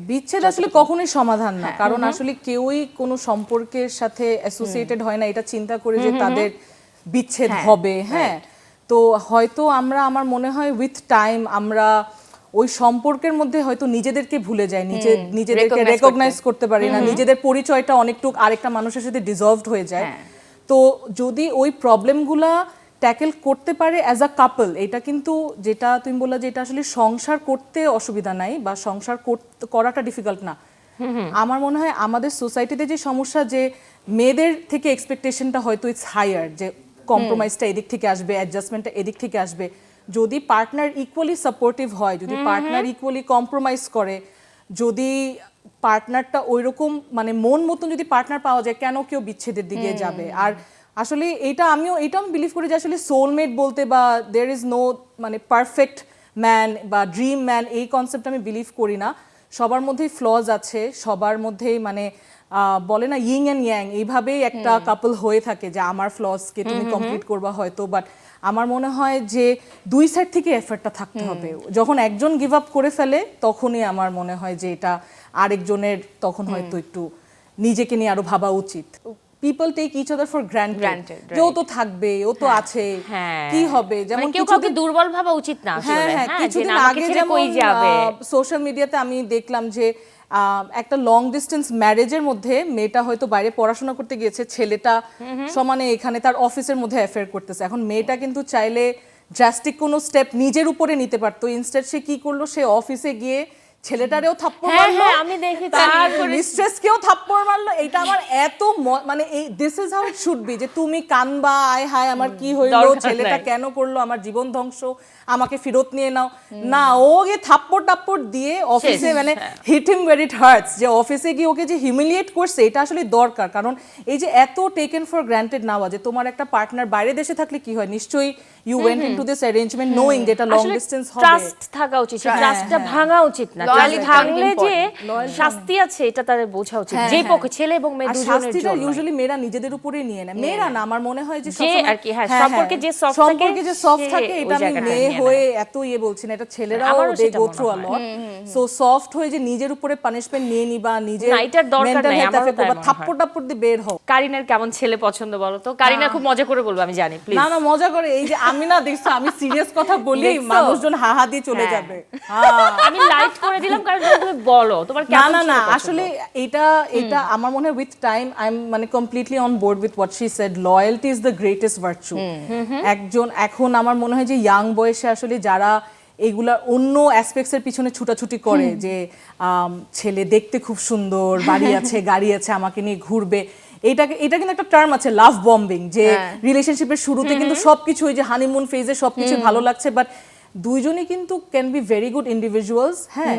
বিচ্ছেদ আসলে কখনোই সমাধান না, কারণ আসলে কেউই কোনো সম্পর্কের সাথে অ্যাসোসিয়েটেড হয় না এটা চিন্তা করে যে তাদের বিচ্ছেদ হবে। হ্যাঁ, তো হয়তো আমরা, আমার মনে হয় উইথ টাইম আমরা ওই সম্পর্কের মধ্যে হয়তো নিজেদেরকে ভুলে যাই, নিজেদেরকে রেকগনাইজ করতে পারি না, নিজেদের পরিচয়টা অনেকটুকু আরেকটা মানুষের সাথে ডিসলভড হয়ে যায়। তো যদি ওই প্রবলেমগুলা ট্যাকেল করতে পারে অ্যাজ আ কাপল, এটা কিন্তু যেটা তুমি বললা যে এটা আসলে সংসার করতে অসুবিধা নাই বা সংসার করাটা ডিফিকাল্ট না। আমার মনে হয় আমাদের সোসাইটিতে যে সমস্যা, যে মেয়েদের থেকে এক্সপেকটেশনটা হয়তো ইটস হায়ার, যে কম্প্রোমাইজটা এদিক থেকে আসবে, অ্যাডজাস্টমেন্টটা এদিক থেকে আসবে। যদি পার্টনার ইকুয়ালি সাপোর্টিভ হয়, যদি পার্টনার ইকুয়ালি কম্প্রোমাইজ করে, যদি পার্টনারটা ওইরকম মানে মন মতন যদি পার্টনার পাওয়া যায়, কেন কেউ বিচ্ছেদের দিকে যাবে? আর আসলে এটাও আমি বিলিভ করি যে আসলে সোলমেট বলতে বা দেয়ার ইজ নো মানে পারফেক্ট ম্যান বা ড্রিম ম্যান, এই কনসেপ্ট আমি বিলিভ করি না। সবার মধ্যেই ফ্লজ আছে, সবার মধ্যেই মানে বলে না ইয়িং অ্যান্ড ইয়াং, এইভাবেই একটা কাপল হয়ে থাকে যে আমার ফ্লজকে তুমি কমপ্লিট করবা হয়তো, বাট আমার মনে হয় যে দুই সাইড থেকে এফর্টটা থাকতে হবে। যখন একজন গিভ আপ করে ফেলে তখনই আমার মনে হয় যে এটা আরেকজনের তখন হয়তো একটু নিজেকে নিয়ে আরো ভাবা উচিত। People take each other for granted, যে ও তো থাকবে, ও তো আছে, কি হবে, যেমন কেউ কাউকে দুর্বল ভাবা উচিত না আসলে। হ্যাঁ, কিছুদিন আগে যেমন সোশ্যাল মিডিয়াতে আমি দেখলাম যে একটা লং ডিস্টেন্স ম্যারেজের মধ্যে মেয়েটা হয়তো বাইরে পড়াশোনা করতে গিয়েছে, ছেলেটা সমানে এখানে তার অফিসের মধ্যে অ্যাফেয়ার করতেছে। এখন মেয়েটা কিন্তু চাইলে ড্রাস্টিক কোনো স্টেপ নিজের উপরে নিতে পারতো, ইনস্টেড সে কি করলো, সে অফিসে গিয়ে ছেলেটারেও থাপ্পড় মারলো, আমি দেখেছি, তার মিস্ট্রেসকেও থাপ্পড় মারলো। এটা আমার এত মানে এই this is how it should be, যে তুমি কানবা আয় হায় আমার কি হইলো, ছেলেটা কেন করলো, আমার জীবন ধ্বংস, আমাকে ফেরত নিয়ে নাও না। ও গিয়ে থাপ্পড় টাপ্পড় দিয়ে অফিসে মানে hit him where it hurts, যে অফিসে গিয়ে ওকে যে হিউমিলিয়েট করছে, এটা আসলে দরকার। কারণ এই যে এত টেকেন ফর গ্রান্টেড নেওয়া, যে তোমার একটা পার্টনার বাইরে দেশে থাকলে কি হয়, নিশ্চয়ই you went into this arrangement knowing যে এটা লং ডিসটেন্স হবে, ট্রাস্ট থাকা উচিত, ট্রাস্টটা ভাঙা উচিত না। ভাঙলে যে শাস্তি আছে এটা তাদের বোঝা উচিত, যে পক্ষে ছেলে এবং মেয়ে দুজনের জন্য। শাস্তিটা ইউজুয়ালি মেয়েরা নিজেদের উপরেই নিয়ে নেয়, মেয়েরা না, আমার মনে হয় যে আর কি সম্পর্কে যে সফট থাকে, এটা আমি মেয়ে হয়ে এত বলছি না, এটা ছেলেরাও they go through a lot. So soft হয়ে যে নিজের উপরে পানিশমেন্ট নিয়ে নিবা, নিজের মেন্টাল হেলথ এফেক্ট করবা, থাপ্পড় টাপ্পড় দিয়ে বের হও। কারিনার কেমন ছেলে পছন্দ বলো তো? কারিনা খুব মজা করে বলবো, আমি জানি, প্লিজ। না মজা করে, এই যে আমি না দেখছো আমি সিরিয়াস কথা বলি মানুষজন হাহা দিয়ে চলে যাবে, আমি লাইট করে দিলাম কারণ তুমি বলো তোমার কেমন। না আসলে এটা আমার মনে হয় উইথ টাইম আই এম মানে completely on board with what she said, loyalty is the greatest virtue. একজন এখন আমার মনে হয় যে ইয়াং বয়সে আসলে যারা এগুলা অন্য অ্যাসপেক্টসের পিছনে ছুটাছুটি করে, যে ছেলে দেখতে খুব সুন্দর, বাড়ি আছে গাড়ি আছে, আমাকে নিয়ে ঘুরবে, এটা কিন্তু একটা টার্ম আছে, লাভ বম্বিং, যে রিলেশনশিপের শুরুতে কিন্তু সবকিছু ওই যে হানিমুন ফেজে সবকিছু ভালো লাগছে, বাট দুইজনই কিন্তু can be very good individuals, হ্যাঁ,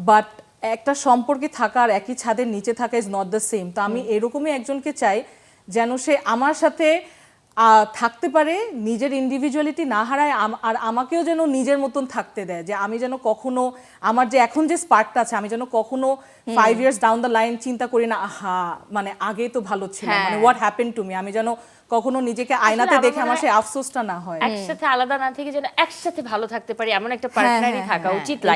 বাট একটা সম্পর্কে থাকার একই ছাদের নিচে থাকা ইজ নট দ্য সেম। তো আমি এরকমই একজনকে চাই যেন সে আমার সাথে থাকতে পারে, নিজের ইন্ডিভিজুয়ালিটি না হারায়, আর আমাকেও যেন নিজের মতন থাকতে দেয়, যে আমি যেন কখনো আমার যে এখন যে স্পার্কটা আছে, আমি যেন কখনো 5 years ডাউন দ্য লাইন চিন্তা করি না আহা মানে আগে তো ভালো ছিল, মানে হোয়াট হ্যাপেন টু মি, আমি যেন কখনো নিজেকে আয়নাতে দেখে আমার সেই আফসোসটা না হয়। একসাথে আলাদা না থেকে যেন একসাথে ভালো থাকতে পারি, এমন একটা পার্টনারই থাকা উচিত লাইফে।